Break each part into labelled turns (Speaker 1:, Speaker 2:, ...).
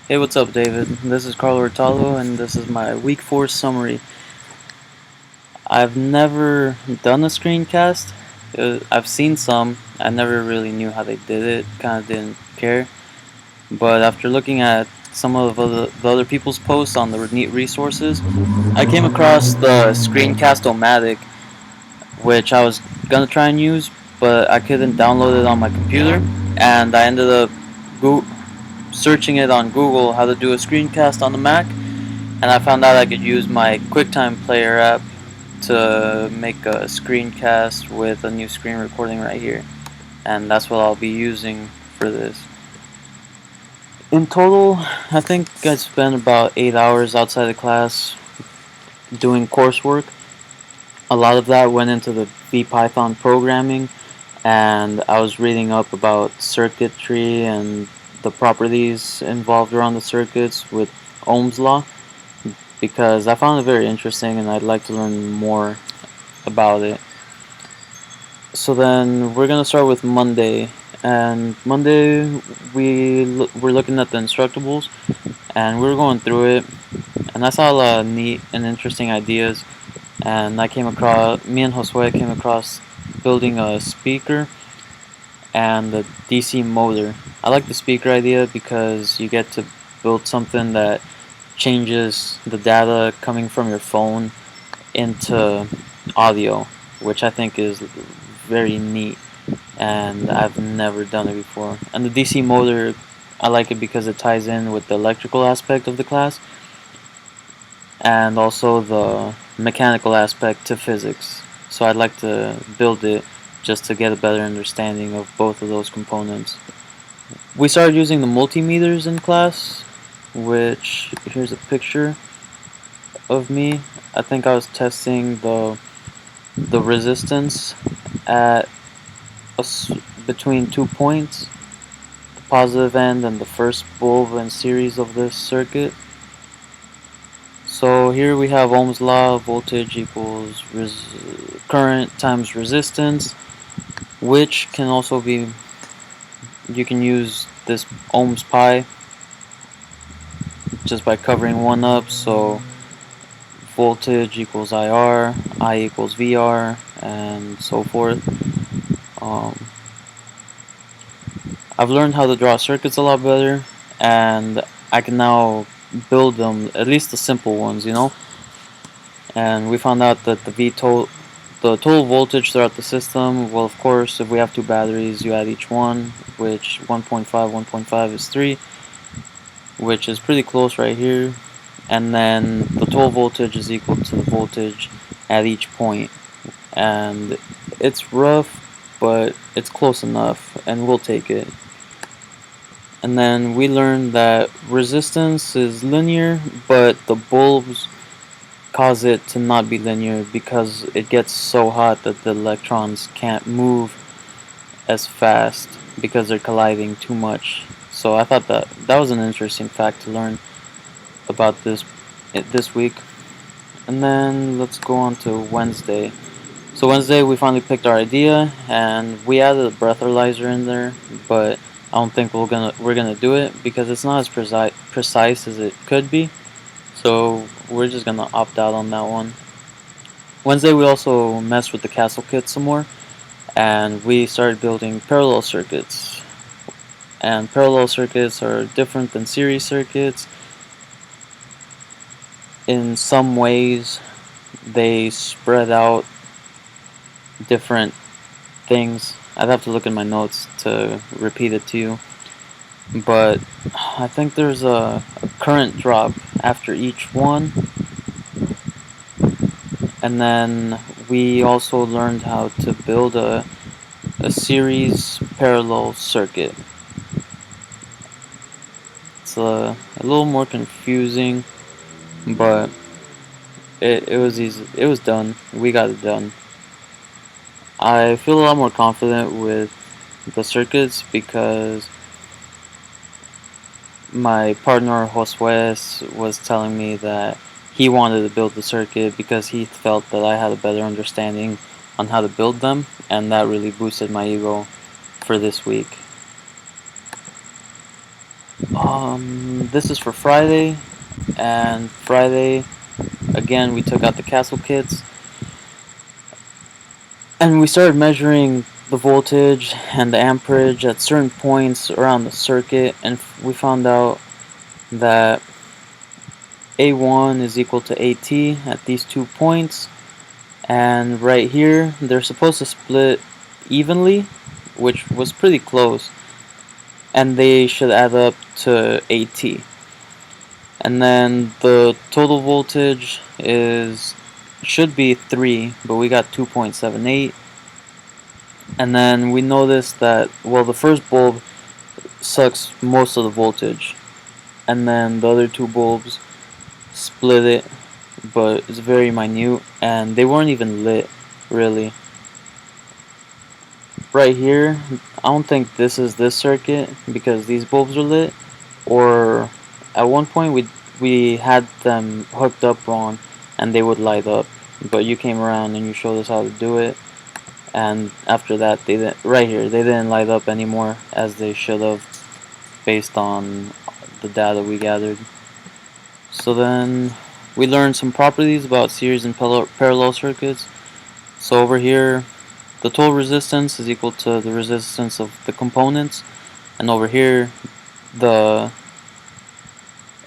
Speaker 1: Hey, what's up, David? This is Carlo Hurtado, and this is my Week 4 summary. I've never done a screencast. I've seen some. I never really knew how they did it, kind of didn't care. But after looking at some of the other people's posts on the neat resources, I came across the Screencast-O-Matic, which I was gonna try and use, but I couldn't download it on my computer, and I ended up searching it on Google how to do a screencast on the Mac, and I found out I could use my QuickTime Player app to make a screencast with a new screen recording right here, and that's what I'll be using for this. In total, I think I spent about 8 hours outside of class doing coursework. A lot of that went into the VPython programming, and I was reading up about circuitry and the properties involved around the circuits with Ohm's law, because I found it very interesting and I'd like to learn more about it. So then we're gonna start with Monday, and Monday we're looking at the Instructables, and we were going through it, and I saw a lot of neat and interesting ideas, and me and Josue came across building a speaker and a DC motor. I like the speaker idea because you get to build something that changes the data coming from your phone into audio, which I think is very neat, and I've never done it before. And the DC motor, I like it because it ties in with the electrical aspect of the class and also the mechanical aspect to physics. So I'd like to build it just to get a better understanding of both of those components. We started using the multimeters in class, which here's a picture of me. I think I was testing the resistance at between 2 points, the positive end and the first bulb and series of this circuit. So here we have Ohm's law, voltage equals current times resistance, which can also be, you can use this Ohm's pi just by covering one up, so voltage equals IR, I equals VR, and so forth. I've learned how to draw circuits a lot better, and I can now build them, at least the simple ones, And we found out that the total voltage throughout the system, well, of course, if we have two batteries, you add each one, which 1.5 is 3, which is pretty close right here. And then the total voltage is equal to the voltage at each point. And it's rough, but it's close enough, and we'll take it. And then we learned that resistance is linear, but the bulbs cause it to not be linear because it gets so hot that the electrons can't move as fast because they're colliding too much. So I thought that was an interesting fact to learn about this week. And then let's go on to Wednesday. So Wednesday we finally picked our idea and we added a breathalyzer in there, but I don't think we're gonna do it because it's not as precise as it could be. So we're just gonna opt out on that one. Wednesday we also messed with the Castle kit some more, and we started building parallel circuits. And parallel circuits are different than series circuits. In some ways, they spread out different things. I'd have to look in my notes to repeat it to you. But I think there's a current drop after each one. And then we also learned how to build a series parallel circuit. It's a little more confusing, but it was easy. It was done. We got it done. I feel a lot more confident with the circuits because my partner Josue was telling me that he wanted to build the circuit because he felt that I had a better understanding on how to build them, and that really boosted my ego for this week. This is for Friday, and Friday again we took out the castle kits and we started measuring the voltage and the amperage at certain points around the circuit, and we found out that A1 is equal to AT at these 2 points, and right here they're supposed to split evenly, which was pretty close, and they should add up to AT. And then the total voltage is should be 3, but we got 2.78. And then we noticed that, well, the first bulb sucks most of the voltage, and then the other two bulbs split it, but it's very minute, and they weren't even lit, really. Right here, I don't think this is this circuit, because these bulbs are lit, or at one point we had them hooked up wrong, and they would light up, but you came around and you showed us how to do it, and after that, they didn't, right here, they didn't light up anymore as they should have, based on the data we gathered. So then we learned some properties about series and parallel circuits. So over here, the total resistance is equal to the resistance of the components, and over here, the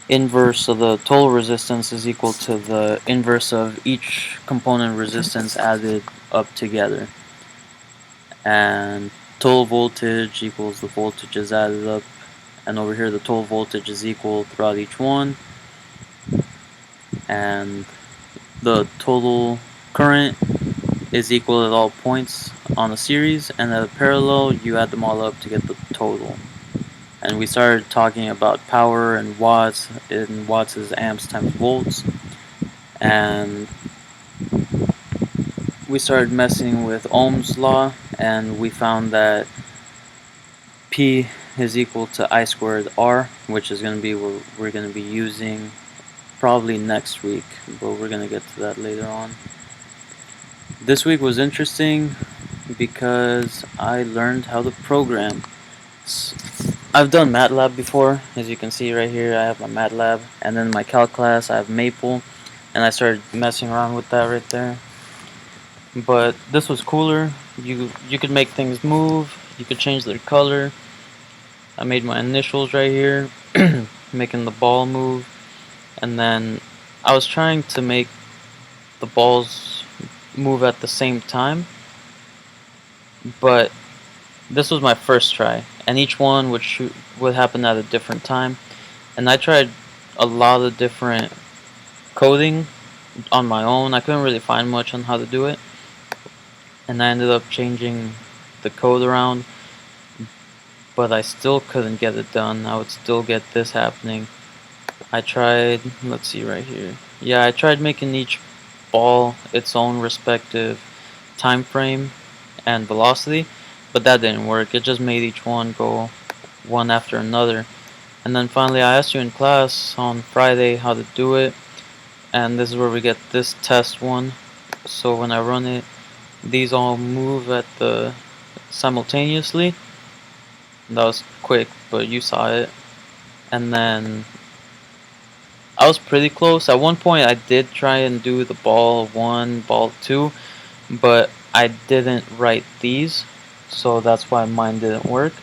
Speaker 1: inverse of the total resistance is equal to the inverse of each component resistance added up together. And total voltage equals the voltages added up, and over here the total voltage is equal throughout each one, and the total current is equal at all points on the series, and at a parallel you add them all up to get the total. And we started talking about power and watts, and watts is amps times volts, and we started messing with Ohm's law, and we found that P is equal to I squared R, which is going to be what we're going to be using probably next week, but we're going to get to that later on. This week was interesting because I learned how to program. I've done MATLAB before, as you can see right here. I have my MATLAB, and then my calc class I have Maple, and I started messing around with that right there. But this was cooler. You could make things move. You could change their color. I made my initials right here, making the ball move, and then I was trying to make the balls move at the same time, but this was my first try, and each one would happen at a different time, and I tried a lot of different coding on my own. I couldn't really find much on how to do it, and I ended up changing the code around, but I still couldn't get it done. I would still get this happening. I tried, let's see right here. Yeah, I tried making each ball its own respective time frame and velocity, but that didn't work. It just made each one go one after another. And then finally I asked you in class on Friday how to do it, and this is where we get this test one. So when I run it, these all move at the simultaneously. That was quick, but you saw it. And then I was pretty close. At one point I did try and do the ball 1, ball 2, but I didn't write these, so that's why mine didn't work.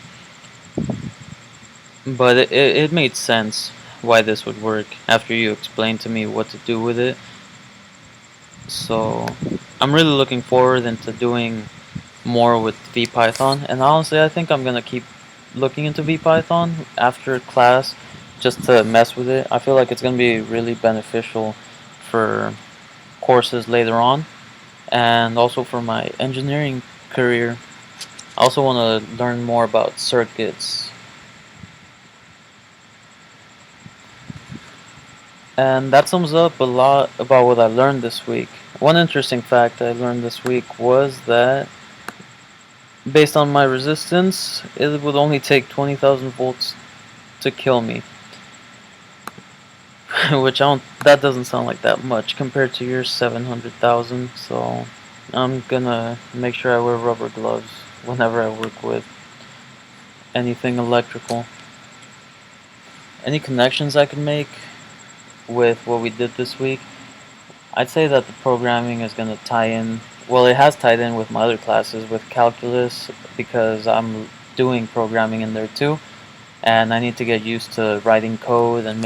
Speaker 1: But it made sense why this would work after you explained to me what to do with it. So I'm really looking forward into doing more with VPython, and honestly I think I'm gonna keep looking into VPython after class just to mess with it. I feel like it's gonna be really beneficial for courses later on, and also for my engineering career. I also want to learn more about circuits. And that sums up a lot about what I learned this week. One interesting fact I learned this week was that based on my resistance, it would only take 20,000 volts to kill me. Which that doesn't sound like that much compared to your 700,000, so I'm gonna make sure I wear rubber gloves whenever I work with anything electrical. any connections I can make with what we did this week, I'd say that the programming is going to tie in. Well, it has tied in with my other classes with calculus because I'm doing programming in there too, and I need to get used to writing code and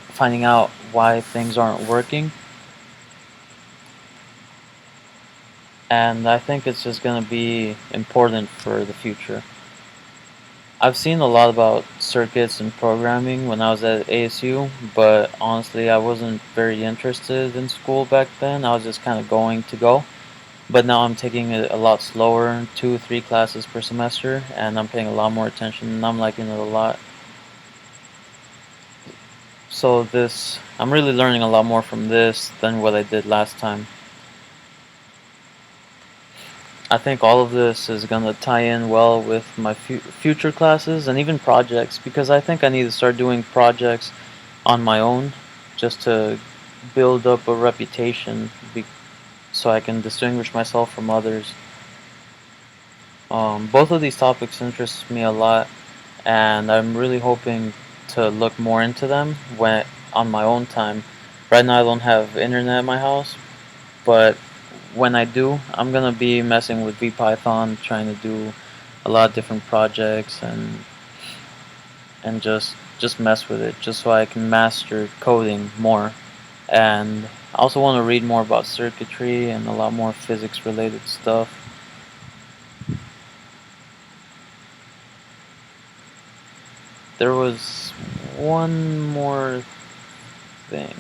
Speaker 1: finding out why things aren't working. And I think it's just going to be important for the future. I've seen a lot about circuits and programming when I was at ASU, but honestly, I wasn't very interested in school back then. I was just kind of going to go. But now I'm taking it a lot slower, 2 or 3 classes per semester, and I'm paying a lot more attention, and I'm liking it a lot. So I'm really learning a lot more from this than what I did last time. I think all of this is going to tie in well with my future classes and even projects because I think I need to start doing projects on my own just to build up a reputation so I can distinguish myself from others. Both of these topics interest me a lot, and I'm really hoping to look more into them when on my own time. Right now, I don't have internet at my house, but when I do, I'm gonna be messing with VPython, trying to do a lot of different projects and just mess with it, just so I can master coding more. And I also want to read more about circuitry and a lot more physics related stuff. There was one more thing.